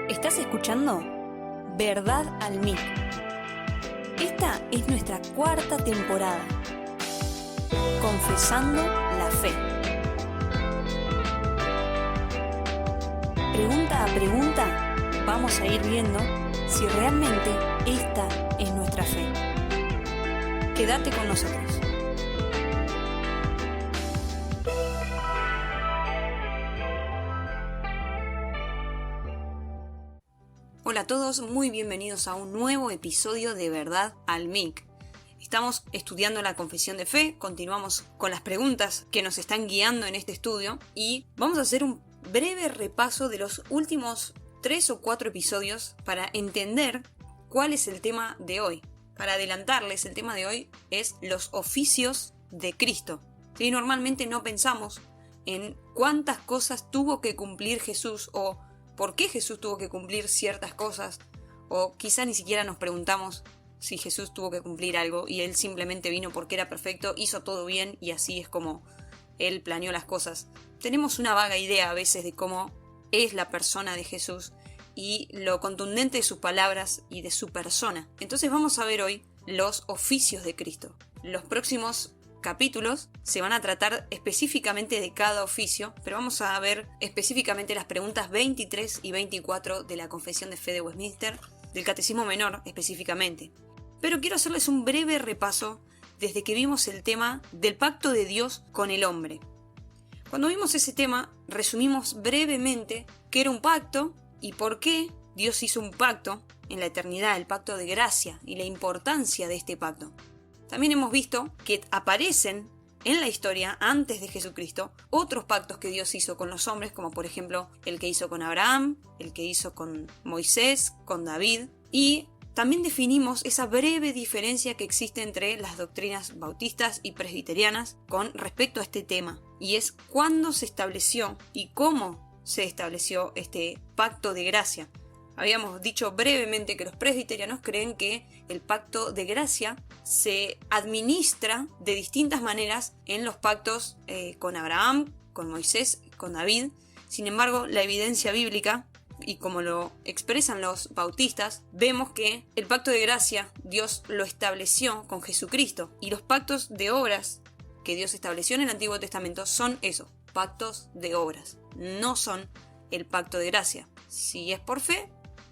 Estás escuchando Verdad al Mic. Esta es nuestra cuarta temporada. Confesando la fe. Pregunta a pregunta, vamos a ir viendo si realmente esta es nuestra fe. Quédate con nosotros. Hola a todos, muy bienvenidos a un nuevo episodio de Verdad al Mic. Estamos estudiando la confesión de fe, continuamos con las preguntas que nos están guiando en este estudio y vamos a hacer un breve repaso de los últimos 3 o 4 episodios para entender cuál es el tema de hoy. Para adelantarles, el tema de hoy es los oficios de Cristo. ¿Sí? Normalmente no pensamos en cuántas cosas tuvo que cumplir Jesús o por qué Jesús tuvo que cumplir ciertas cosas, o quizá ni siquiera nos preguntamos si Jesús tuvo que cumplir algo y Él simplemente vino porque era perfecto, hizo todo bien y así es como Él planeó las cosas. Tenemos una vaga idea a veces de cómo es la persona de Jesús y lo contundente de sus palabras y de su persona. Entonces vamos a ver hoy los oficios de Cristo. Los próximos capítulos se van a tratar específicamente de cada oficio, pero vamos a ver específicamente las preguntas 23 y 24 de la Confesión de Fe de Westminster, del Catecismo Menor específicamente. Pero quiero hacerles un breve repaso desde que vimos el tema del pacto de Dios con el hombre. Cuando vimos ese tema, resumimos brevemente qué era un pacto y por qué Dios hizo un pacto en la eternidad, el pacto de gracia y la importancia de este pacto. También hemos visto que aparecen en la historia, antes de Jesucristo, otros pactos que Dios hizo con los hombres, como por ejemplo el que hizo con Abraham, el que hizo con Moisés, con David, y también definimos esa breve diferencia que existe entre las doctrinas bautistas y presbiterianas con respecto a este tema, y es cuándo se estableció y cómo se estableció este pacto de gracia. Habíamos dicho brevemente que los presbiterianos creen que el pacto de gracia se administra de distintas maneras en los pactos con Abraham, con Moisés, con David. Sin embargo, la evidencia bíblica, y como lo expresan los bautistas, vemos que el pacto de gracia Dios lo estableció con Jesucristo. Y los pactos de obras que Dios estableció en el Antiguo Testamento son eso, pactos de obras. No son el pacto de gracia. Si es por fe,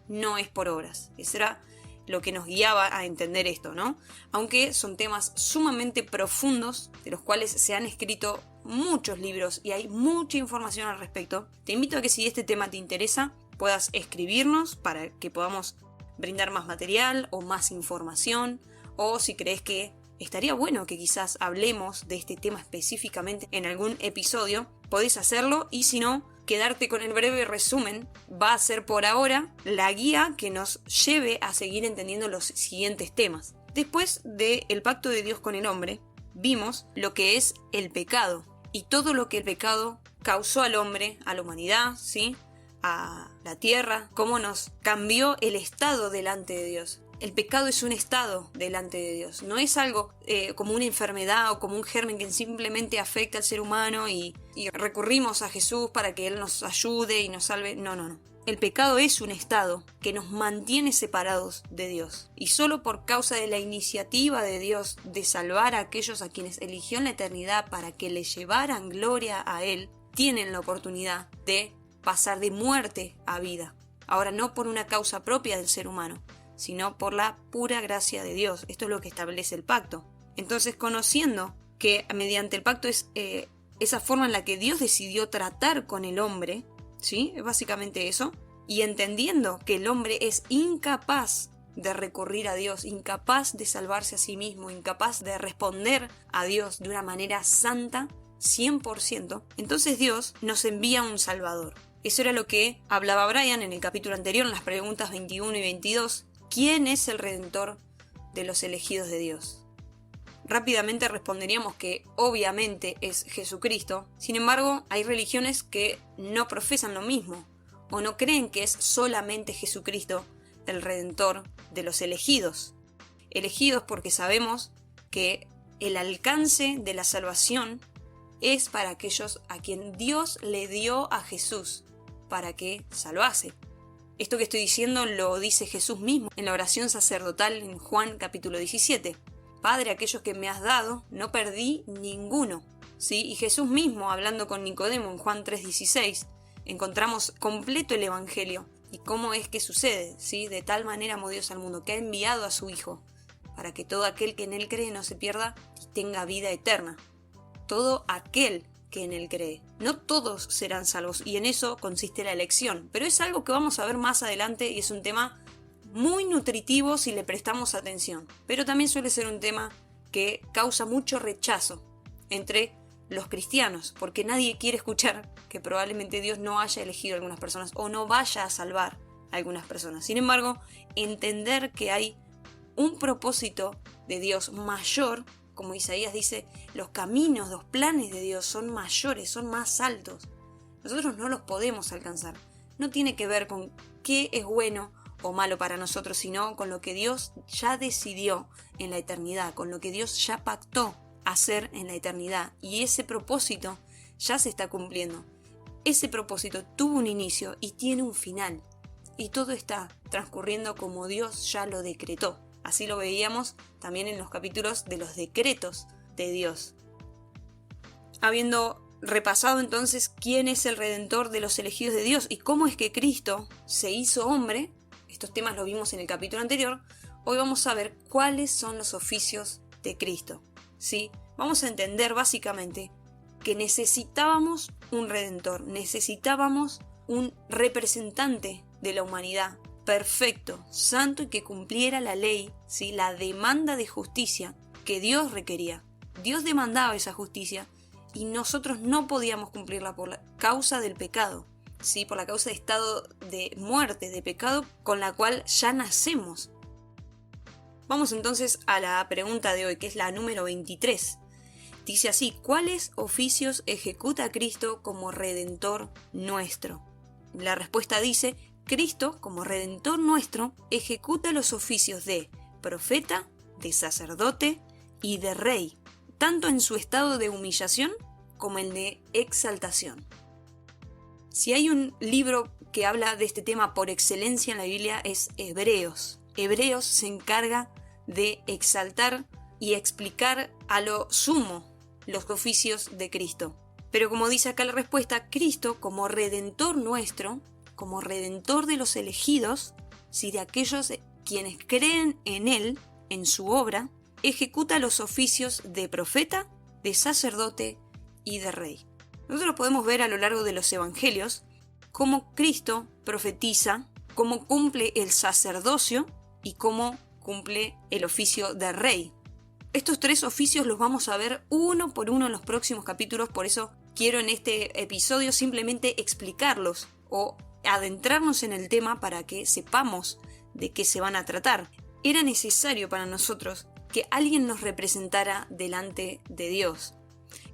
no es por obras. Eso era lo que nos guiaba a entender esto, ¿no? Aunque son temas sumamente profundos, de los cuales se han escrito muchos libros y hay mucha información al respecto, te invito a que si este tema te interesa, puedas escribirnos para que podamos brindar más material o más información, o si crees que estaría bueno que quizás hablemos de este tema específicamente en algún episodio, podés hacerlo, y si no, quedarte con el breve resumen va a ser por ahora la guía que nos lleve a seguir entendiendo los siguientes temas. Después del pacto de Dios con el hombre, vimos lo que es el pecado y todo lo que el pecado causó al hombre, a la humanidad, ¿sí? A la tierra, cómo nos cambió el estado delante de Dios. El pecado es un estado delante de Dios, no es algo como una enfermedad o como un germen que simplemente afecta al ser humano y recurrimos a Jesús para que Él nos ayude y nos salve. No. El pecado es un estado que nos mantiene separados de Dios. Y solo por causa de la iniciativa de Dios de salvar a aquellos a quienes eligió en la eternidad para que le llevaran gloria a Él, tienen la oportunidad de pasar de muerte a vida. Ahora, no por una causa propia del ser humano, sino por la pura gracia de Dios. Esto es lo que establece el pacto. Entonces, conociendo que mediante el pacto es esa forma en la que Dios decidió tratar con el hombre, ¿sí? Es básicamente eso. Y entendiendo que el hombre es incapaz de recurrir a Dios, incapaz de salvarse a sí mismo, incapaz de responder a Dios de una manera santa, 100%, entonces Dios nos envía un Salvador. Eso era lo que hablaba Brian en el capítulo anterior, en las preguntas 21 y 22. ¿Quién es el Redentor de los elegidos de Dios? Rápidamente responderíamos que obviamente es Jesucristo. Sin embargo, hay religiones que no profesan lo mismo o no creen que es solamente Jesucristo el Redentor de los elegidos. Elegidos porque sabemos que el alcance de la salvación es para aquellos a quien Dios le dio a Jesús para que salvase. Esto que estoy diciendo lo dice Jesús mismo en la oración sacerdotal en Juan capítulo 17. Padre, aquellos que me has dado, no perdí ninguno. ¿Sí? Y Jesús mismo, hablando con Nicodemo en Juan 3:16, encontramos completo el Evangelio. ¿Y cómo es que sucede? ¿Sí? De tal manera amó Dios al mundo, que ha enviado a su Hijo, para que todo aquel que en Él cree no se pierda y tenga vida eterna. Todo aquel que en Él cree. No todos serán salvos, y en eso consiste la elección. Pero es algo que vamos a ver más adelante, y es un tema muy nutritivo si le prestamos atención. Pero también suele ser un tema que causa mucho rechazo entre los cristianos, porque nadie quiere escuchar que probablemente Dios no haya elegido a algunas personas o no vaya a salvar a algunas personas. Sin embargo, entender que hay un propósito de Dios mayor, como Isaías dice, los caminos, los planes de Dios son mayores, son más altos. Nosotros no los podemos alcanzar. No tiene que ver con qué es bueno o malo para nosotros, sino con lo que Dios ya decidió en la eternidad, con lo que Dios ya pactó hacer en la eternidad, y ese propósito ya se está cumpliendo. Ese propósito tuvo un inicio y tiene un final, y todo está transcurriendo como Dios ya lo decretó. Así lo veíamos también en los capítulos de los decretos de Dios. Habiendo repasado entonces quién es el Redentor de los elegidos de Dios y cómo es que Cristo se hizo hombre, estos temas los vimos en el capítulo anterior, hoy vamos a ver cuáles son los oficios de Cristo. ¿Sí? Vamos a entender básicamente que necesitábamos un Redentor, necesitábamos un representante de la humanidad perfecto, santo y que cumpliera la ley, ¿sí? La demanda de justicia que Dios requería. Dios demandaba esa justicia y nosotros no podíamos cumplirla por la causa del pecado, ¿sí? Por la causa de estado de muerte, de pecado con la cual ya nacemos. Vamos entonces a la pregunta de hoy, que es la número 23. Dice así: ¿cuáles oficios ejecuta Cristo como Redentor nuestro? La respuesta dice: Cristo, como Redentor nuestro, ejecuta los oficios de profeta, de sacerdote y de rey, tanto en su estado de humillación como en de exaltación. Si hay un libro que habla de este tema por excelencia en la Biblia, es Hebreos. Hebreos se encarga de exaltar y explicar a lo sumo los oficios de Cristo. Pero como dice acá la respuesta, Cristo como Redentor nuestro, como Redentor de los elegidos, si de aquellos quienes creen en Él, en su obra, ejecuta los oficios de profeta, de sacerdote y de rey. Nosotros podemos ver a lo largo de los evangelios cómo Cristo profetiza, cómo cumple el sacerdocio y cómo cumple el oficio de rey. Estos tres oficios los vamos a ver uno por uno en los próximos capítulos, por eso quiero en este episodio simplemente explicarlos o adentrarnos en el tema para que sepamos de qué se van a tratar. Era necesario para nosotros que alguien nos representara delante de Dios.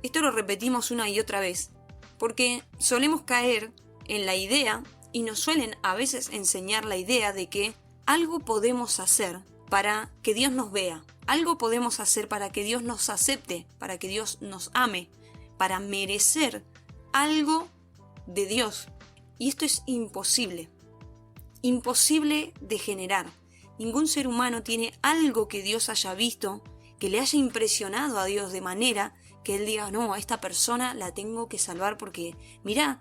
Esto lo repetimos una y otra vez, porque solemos caer en la idea, y nos suelen a veces enseñar la idea de que algo podemos hacer para que Dios nos vea, algo podemos hacer para que Dios nos acepte, para que Dios nos ame, para merecer algo de Dios. Y esto es imposible, imposible de generar. Ningún ser humano tiene algo que Dios haya visto, que le haya impresionado a Dios de manera que Él diga: no, a esta persona la tengo que salvar porque mirá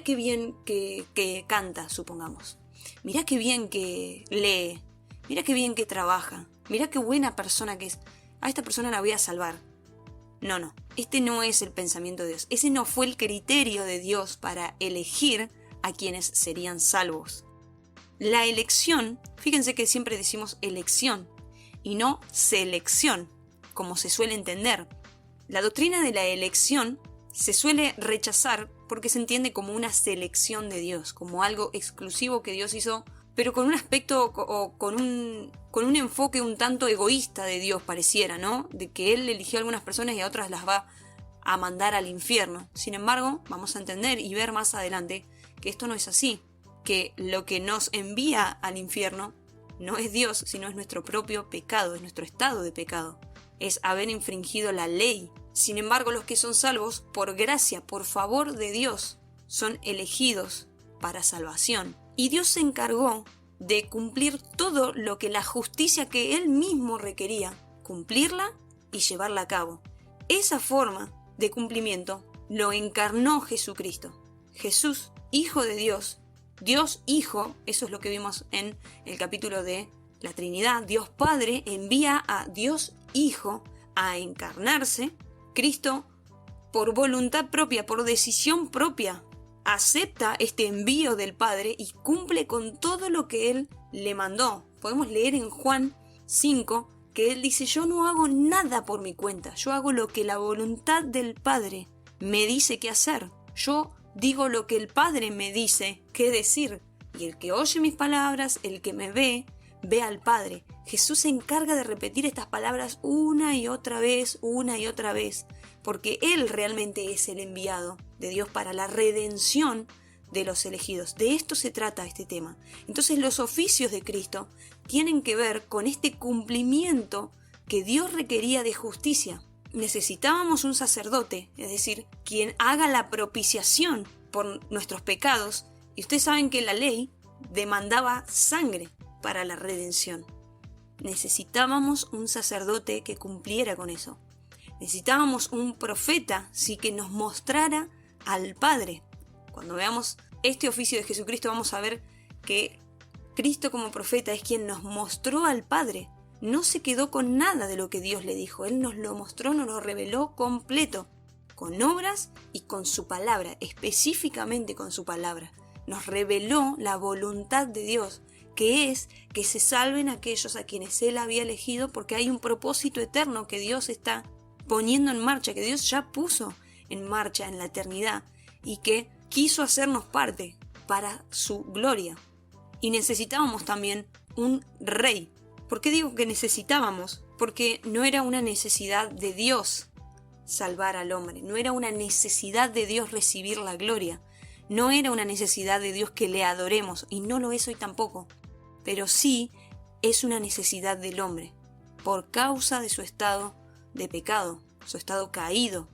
qué bien que canta, supongamos. Mirá qué bien que lee, mirá qué bien que trabaja, mirá qué buena persona que es. A esta persona la voy a salvar. No, este no es el pensamiento de Dios. Ese no fue el criterio de Dios para elegir a quienes serían salvos. La elección, fíjense que siempre decimos elección y no selección, como se suele entender. La doctrina de la elección se suele rechazar porque se entiende como una selección de Dios, como algo exclusivo que Dios hizo, pero con un aspecto o con un enfoque un tanto egoísta de Dios, pareciera, ¿no? De que Él eligió a algunas personas y a otras las va a mandar al infierno. Sin embargo, vamos a entender y ver más adelante que esto no es así, que lo que nos envía al infierno no es Dios, sino es nuestro propio pecado, es nuestro estado de pecado, es haber infringido la ley. Sin embargo, los que son salvos, por gracia, por favor de Dios, son elegidos para salvación. Y Dios se encargó de cumplir todo lo que la justicia que Él mismo requería, cumplirla y llevarla a cabo. Esa forma de cumplimiento lo encarnó Jesucristo. Jesús, Hijo de Dios, Dios Hijo, eso es lo que vimos en el capítulo de la Trinidad. Dios Padre envía a Dios Hijo a encarnarse. Cristo, por voluntad propia, por decisión propia, acepta este envío del Padre y cumple con todo lo que Él le mandó. Podemos leer en Juan 5 que Él dice: yo no hago nada por mi cuenta, yo hago lo que la voluntad del Padre me dice qué hacer. Yo digo lo que el Padre me dice qué decir. Y el que oye mis palabras, el que me ve, ve al Padre. Jesús se encarga de repetir estas palabras una y otra vez, porque Él realmente es el enviado de Dios para la redención de los elegidos. De esto se trata este tema. Entonces los oficios de Cristo tienen que ver con este cumplimiento que Dios requería de justicia. Necesitábamos un sacerdote, es decir, quien haga la propiciación por nuestros pecados. Y ustedes saben que la ley demandaba sangre para la redención. Necesitábamos un sacerdote que cumpliera con eso. Necesitábamos un profeta, sí, que nos mostrara al Padre. Cuando veamos este oficio de Jesucristo vamos a ver que Cristo como profeta es quien nos mostró al Padre. No se quedó con nada de lo que Dios le dijo. Él nos lo mostró, nos lo reveló completo, con obras y con su palabra, específicamente con su palabra. Nos reveló la voluntad de Dios, que es que se salven aquellos a quienes Él había elegido, porque hay un propósito eterno que Dios está poniendo en marcha, que Dios ya puso en marcha en la eternidad y que quiso hacernos parte para su gloria. Y necesitábamos también un rey. ¿Por qué digo que necesitábamos? Porque no era una necesidad de Dios salvar al hombre, no era una necesidad de Dios recibir la gloria, no era una necesidad de Dios que le adoremos, y no lo es hoy tampoco, pero sí es una necesidad del hombre, por causa de su estado de pecado, su estado caído.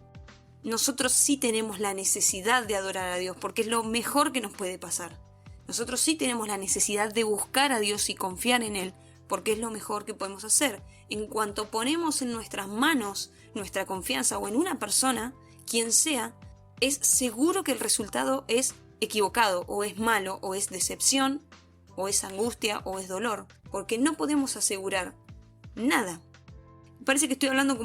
Nosotros sí tenemos la necesidad de adorar a Dios, porque es lo mejor que nos puede pasar. Nosotros sí tenemos la necesidad de buscar a Dios y confiar en Él, porque es lo mejor que podemos hacer. En cuanto ponemos en nuestras manos nuestra confianza o en una persona, quien sea, es seguro que el resultado es equivocado, o es malo, o es decepción, o es angustia, o es dolor, porque no podemos asegurar nada. Parece que estoy hablando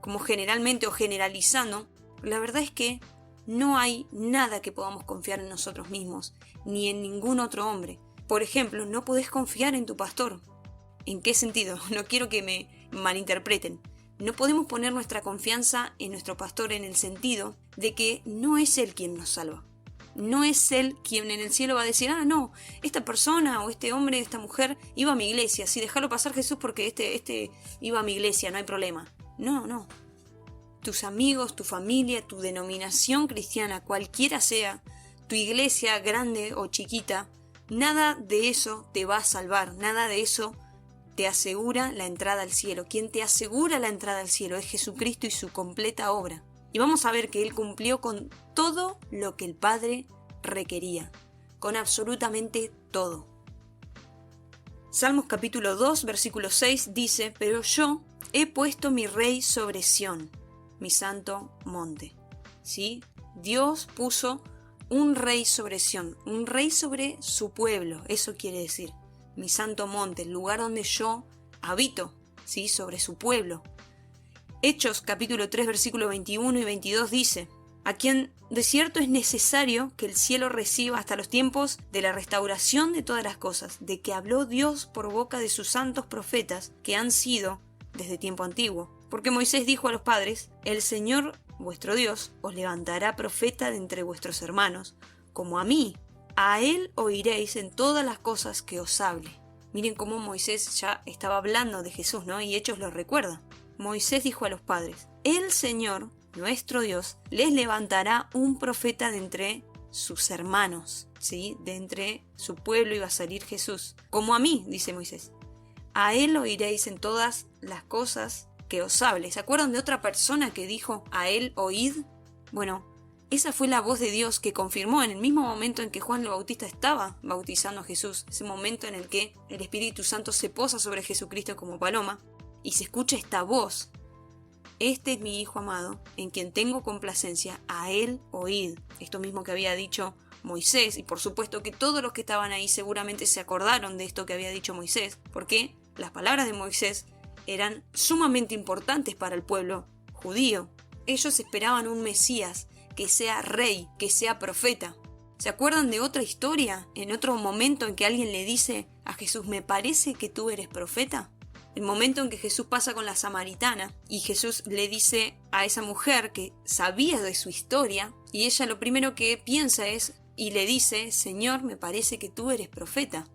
como generalmente o generalizando. La verdad es que no hay nada que podamos confiar en nosotros mismos, ni en ningún otro hombre. Por ejemplo, no podés confiar en tu pastor. ¿En qué sentido? No quiero que me malinterpreten. No podemos poner nuestra confianza en nuestro pastor en el sentido de que no es Él quien nos salva. No es Él quien en el cielo va a decir: no, esta persona o este hombre, esta mujer iba a mi iglesia, sí, déjalo pasar, Jesús, porque este iba a mi iglesia, no hay problema. No. Tus amigos, tu familia, tu denominación cristiana, cualquiera sea, tu iglesia grande o chiquita, nada de eso te va a salvar, nada de eso te asegura la entrada al cielo. Quien te asegura la entrada al cielo es Jesucristo y su completa obra. Y vamos a ver que Él cumplió con todo lo que el Padre requería, con absolutamente todo. Salmos capítulo 2, versículo 6 dice: pero yo he puesto mi rey sobre Sión, mi santo monte. ¿Sí? Dios puso un rey sobre Sión, un rey sobre su pueblo, eso quiere decir. Mi santo monte, el lugar donde yo habito, ¿sí? Sobre su pueblo. Hechos capítulo 3 versículo 21 y 22 dice: a quien de cierto es necesario que el cielo reciba hasta los tiempos de la restauración de todas las cosas, de que habló Dios por boca de sus santos profetas que han sido desde tiempo antiguo. Porque Moisés dijo a los padres: el Señor vuestro Dios os levantará profeta de entre vuestros hermanos, como a mí. A él oiréis en todas las cosas que os hable. Miren cómo Moisés ya estaba hablando de Jesús, ¿no? Y Hechos lo recuerda. Moisés dijo a los padres: el Señor, nuestro Dios, les levantará un profeta de entre sus hermanos, ¿sí? De entre su pueblo iba a salir Jesús. Como a mí, dice Moisés. A él oiréis en todas las cosas que os hable. ¿Se acuerdan de otra persona que dijo: a él oíd? Bueno, Esa fue la voz de Dios que confirmó en el mismo momento en que Juan el Bautista estaba bautizando a Jesús, ese momento en el que el Espíritu Santo se posa sobre Jesucristo como paloma y se escucha esta voz: este es mi Hijo amado, en quien tengo complacencia, a él oíd. Esto mismo que había dicho Moisés, y por supuesto que todos los que estaban ahí seguramente se acordaron de esto que había dicho Moisés, porque las palabras de Moisés eran sumamente importantes para el pueblo judío. Ellos esperaban un Mesías que sea rey, que sea profeta. ¿Se acuerdan de otra historia, en otro momento en que alguien le dice a Jesús: me parece que tú eres profeta? El momento en que Jesús pasa con la samaritana y Jesús le dice a esa mujer que sabía de su historia, y ella lo primero que piensa es y le dice: Señor, me parece que tú eres profeta.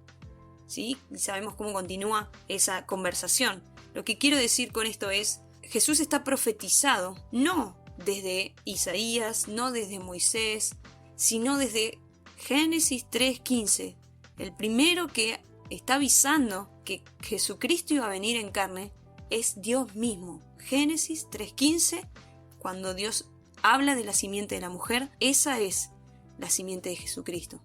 ¿Sí? Y sabemos cómo continúa esa conversación. Lo que quiero decir con esto es: Jesús está profetizado, no desde Isaías, no desde Moisés, sino desde Génesis 3:15. El primero que está avisando que Jesucristo iba a venir en carne es Dios mismo. Génesis 3:15, cuando Dios habla de la simiente de la mujer, esa es la simiente de Jesucristo.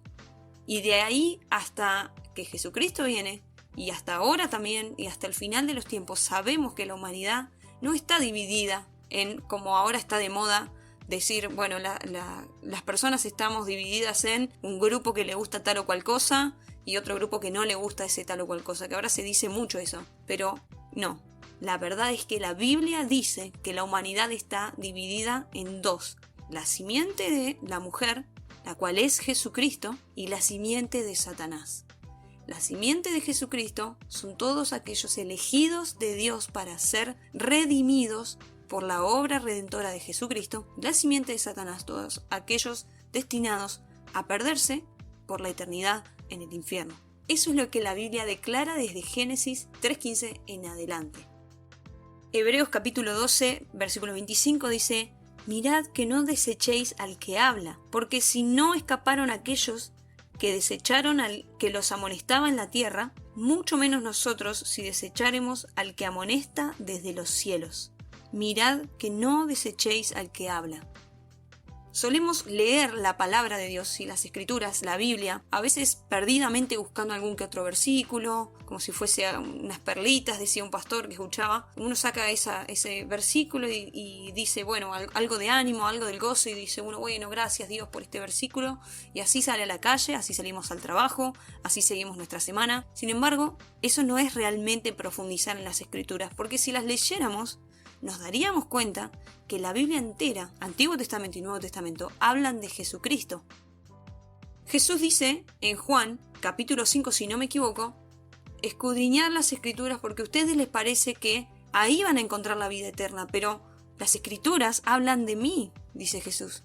Y de ahí hasta que Jesucristo viene, y hasta ahora también, y hasta el final de los tiempos, sabemos que la humanidad no está dividida en, como ahora está de moda, decir, bueno, las personas estamos divididas en un grupo que le gusta tal o cual cosa y otro grupo que no le gusta ese tal o cual cosa, que ahora se dice mucho eso, pero no. La verdad es que la Biblia dice que la humanidad está dividida en dos: la simiente de la mujer, la cual es Jesucristo, y la simiente de Satanás. La simiente de Jesucristo son todos aquellos elegidos de Dios para ser redimidos por la obra redentora de Jesucristo. La simiente de Satanás, todos aquellos destinados a perderse por la eternidad en el infierno. Eso es lo que la Biblia declara desde Génesis 3:15 en adelante. Hebreos capítulo 12, versículo 25 dice: mirad que no desechéis al que habla, porque si no escaparon aquellos que desecharon al que los amonestaba en la tierra, mucho menos nosotros si desecháremos al que amonesta desde los cielos. Mirad que no desechéis al que habla. Solemos leer la palabra de Dios y las escrituras, la Biblia, a veces perdidamente buscando algún que otro versículo, como si fuese unas perlitas, decía un pastor que escuchaba. Uno saca ese versículo y dice, bueno, algo de ánimo, algo del gozo, y dice uno, bueno, gracias Dios por este versículo, y así sale a la calle, así salimos al trabajo, así seguimos nuestra semana. Sin embargo, eso no es realmente profundizar en las escrituras, porque si las leyéramos, nos daríamos cuenta que la Biblia entera, Antiguo Testamento y Nuevo Testamento, hablan de Jesucristo. Jesús dice en Juan, capítulo 5, si no me equivoco, escudriñar las escrituras porque a ustedes les parece que ahí van a encontrar la vida eterna, pero las escrituras hablan de mí, dice Jesús.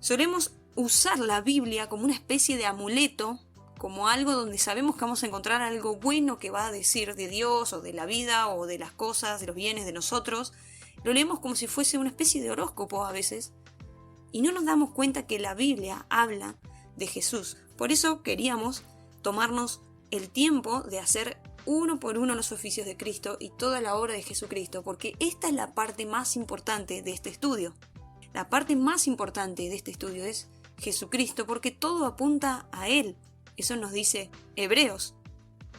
Solemos usar la Biblia como una especie de amuleto, como algo donde sabemos que vamos a encontrar algo bueno que va a decir de Dios o de la vida o de las cosas, de los bienes de nosotros. Lo leemos como si fuese una especie de horóscopo a veces y no nos damos cuenta que la Biblia habla de Jesús. Por eso queríamos tomarnos el tiempo de hacer uno por uno los oficios de Cristo y toda la obra de Jesucristo, porque esta es la parte más importante de este estudio. La parte más importante de este estudio es Jesucristo, porque todo apunta a Él. Eso nos dice Hebreos.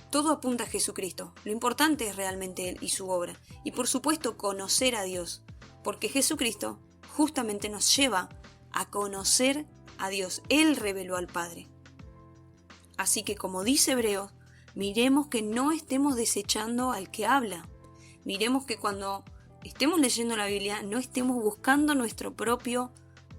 Todo apunta a Jesucristo. Lo importante es realmente Él y su obra. Y por supuesto conocer a Dios. Porque Jesucristo justamente nos lleva a conocer a Dios. Él reveló al Padre. Así que como dice Hebreos, miremos que no estemos desechando al que habla. Miremos que cuando estemos leyendo la Biblia no estemos buscando nuestro propio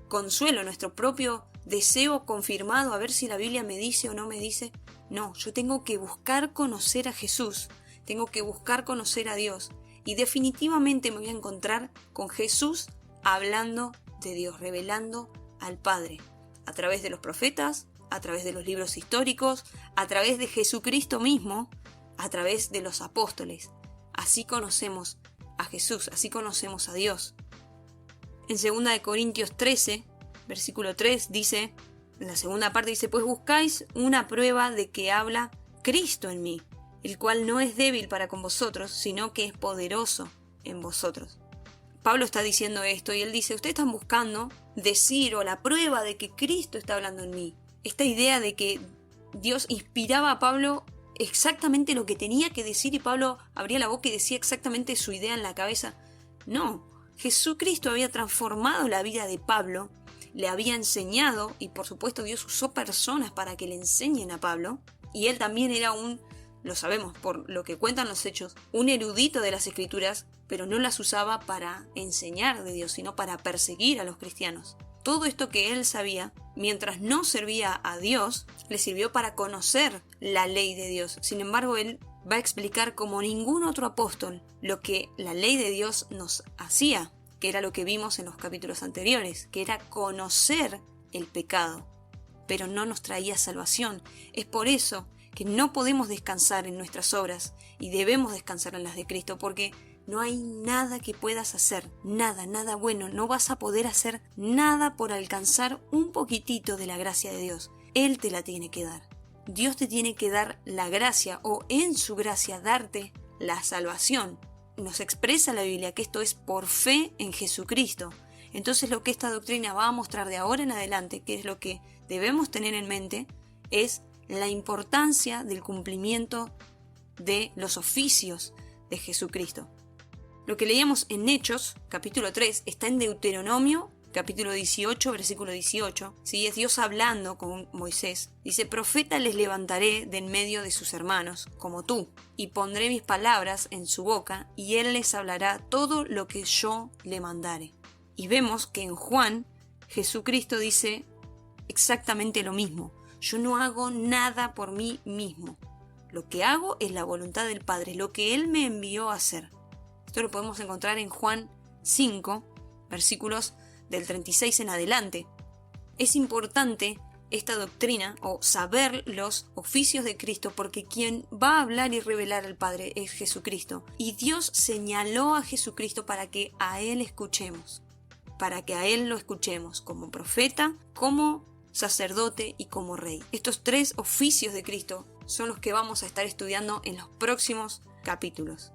consuelo, nuestro propio deseo confirmado, a ver si la Biblia me dice o no me dice. No, yo tengo que buscar conocer a Jesús, tengo que buscar conocer a Dios, y definitivamente me voy a encontrar con Jesús hablando de Dios, revelando al Padre, a través de los profetas, a través de los libros históricos, a través de Jesucristo mismo, a través de los apóstoles. Así conocemos a Jesús, así conocemos a Dios. En 2 Corintios 13, versículo 3 dice, en la segunda parte dice, pues buscáis una prueba de que habla Cristo en mí, el cual no es débil para con vosotros, sino que es poderoso en vosotros. Pablo está diciendo esto y él dice, ustedes están buscando decir o la prueba de que Cristo está hablando en mí. Esta idea de que Dios inspiraba a Pablo exactamente lo que tenía que decir y Pablo abría la boca y decía exactamente su idea en la cabeza. No, Jesucristo había transformado la vida de Pablo, le había enseñado y por supuesto Dios usó personas para que le enseñen a Pablo y él también era lo sabemos por lo que cuentan los hechos, un erudito de las escrituras, pero no las usaba para enseñar de Dios, sino para perseguir a los cristianos. Todo esto que él sabía, mientras no servía a Dios, le sirvió para conocer la ley de Dios. Sin embargo, él va a explicar como ningún otro apóstol lo que la ley de Dios nos hacía, que era lo que vimos en los capítulos anteriores, que era conocer el pecado, pero no nos traía salvación. Es por eso que no podemos descansar en nuestras obras y debemos descansar en las de Cristo, porque no hay nada que puedas hacer, nada bueno, no vas a poder hacer nada por alcanzar un poquitito de la gracia de Dios. Él te la tiene que dar. Dios te tiene que dar la gracia o en su gracia darte la salvación. Nos expresa la Biblia que esto es por fe en Jesucristo. Entonces lo que esta doctrina va a mostrar de ahora en adelante, que es lo que debemos tener en mente, es la importancia del cumplimiento de los oficios de Jesucristo. Lo que leíamos en Hechos, capítulo 3, está en Deuteronomio, capítulo 18, versículo 18. ¿Sí? Es Dios hablando con Moisés. Dice, profeta les levantaré de en medio de sus hermanos, como tú, y pondré mis palabras en su boca, y él les hablará todo lo que yo le mandare. Y vemos que en Juan, Jesucristo dice exactamente lo mismo. Yo no hago nada por mí mismo. Lo que hago es la voluntad del Padre, lo que Él me envió a hacer. Esto lo podemos encontrar en Juan 5, versículos del 36 en adelante. Es importante esta doctrina o saber los oficios de Cristo porque quien va a hablar y revelar al Padre es Jesucristo. Y Dios señaló a Jesucristo para que a Él escuchemos. Para que a Él lo escuchemos como profeta, como sacerdote y como rey. Estos tres oficios de Cristo son los que vamos a estar estudiando en los próximos capítulos.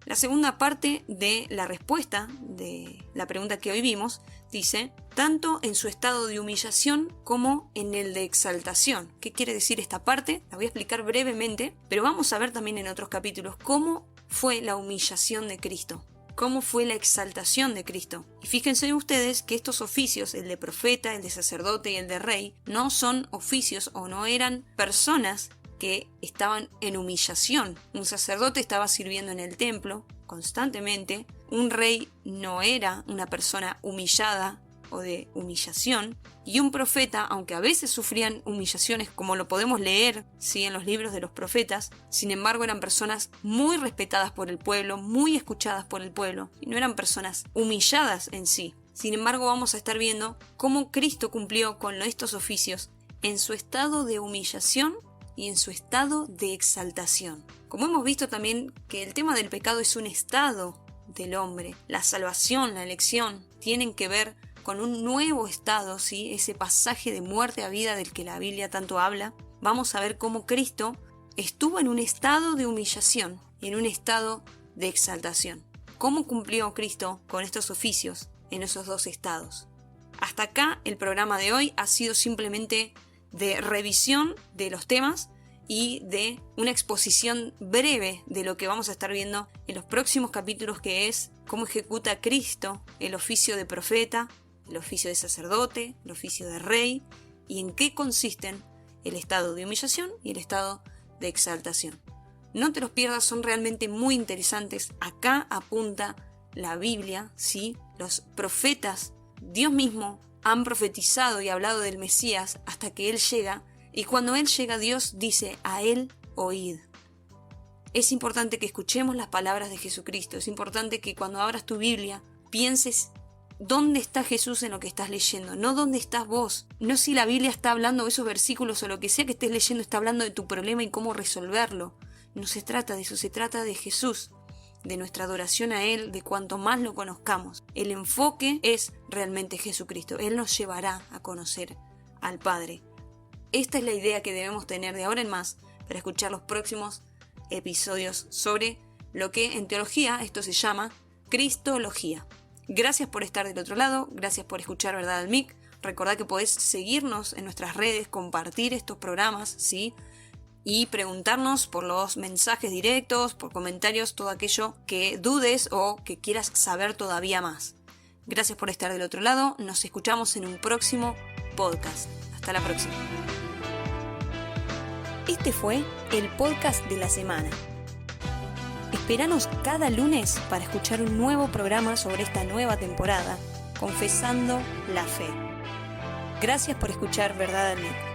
La segunda parte de la respuesta de la pregunta que hoy vimos dice, tanto en su estado de humillación como en el de exaltación. ¿Qué quiere decir esta parte? La voy a explicar brevemente, pero vamos a ver también en otros capítulos cómo fue la humillación de Cristo. Cómo fue la exaltación de Cristo. Y fíjense ustedes que estos oficios, el de profeta, el de sacerdote y el de rey, no son oficios o no eran personas que estaban en humillación. Un sacerdote estaba sirviendo en el templo constantemente. Un rey no era una persona humillada o de humillación. Y un profeta, aunque a veces sufrían humillaciones, como lo podemos leer ¿sí? en los libros de los profetas, sin embargo eran personas muy respetadas por el pueblo, muy escuchadas por el pueblo, y no eran personas humilladas en sí. Sin embargo, vamos a estar viendo cómo Cristo cumplió con estos oficios en su estado de humillación y en su estado de exaltación. Como hemos visto también que el tema del pecado es un estado del hombre, la salvación, la elección, tienen que ver con un nuevo estado, ¿sí? Ese pasaje de muerte a vida del que la Biblia tanto habla. Vamos a ver cómo Cristo estuvo en un estado de humillación y en un estado de exaltación. ¿Cómo cumplió Cristo con estos oficios en esos dos estados? Hasta acá el programa de hoy ha sido simplemente de revisión de los temas y de una exposición breve de lo que vamos a estar viendo en los próximos capítulos, que es cómo ejecuta Cristo el oficio de profeta, el oficio de sacerdote, el oficio de rey, y en qué consisten el estado de humillación y el estado de exaltación. No te los pierdas, son realmente muy interesantes. Acá apunta la Biblia, ¿sí? Los profetas, Dios mismo, han profetizado y hablado del Mesías hasta que Él llega, y cuando Él llega, Dios dice, a Él oíd. Es importante que escuchemos las palabras de Jesucristo, es importante que cuando abras tu Biblia pienses ¿dónde está Jesús en lo que estás leyendo? No dónde estás vos. No si la Biblia está hablando de esos versículos o lo que sea que estés leyendo está hablando de tu problema y cómo resolverlo. No se trata de eso, se trata de Jesús, de nuestra adoración a Él, de cuanto más lo conozcamos. El enfoque es realmente Jesucristo. Él nos llevará a conocer al Padre. Esta es la idea que debemos tener de ahora en más para escuchar los próximos episodios sobre lo que en teología esto se llama Cristología. Gracias por estar del otro lado, gracias por escuchar Verdad al MIC. Recordá que podés seguirnos en nuestras redes, compartir estos programas, ¿sí? Y preguntarnos por los mensajes directos, por comentarios, todo aquello que dudes o que quieras saber todavía más. Gracias por estar del otro lado, nos escuchamos en un próximo podcast. Hasta la próxima. Este fue el podcast de la semana. Esperanos cada lunes para escuchar un nuevo programa sobre esta nueva temporada, Confesando la Fe. Gracias por escuchar Verdad al MIC.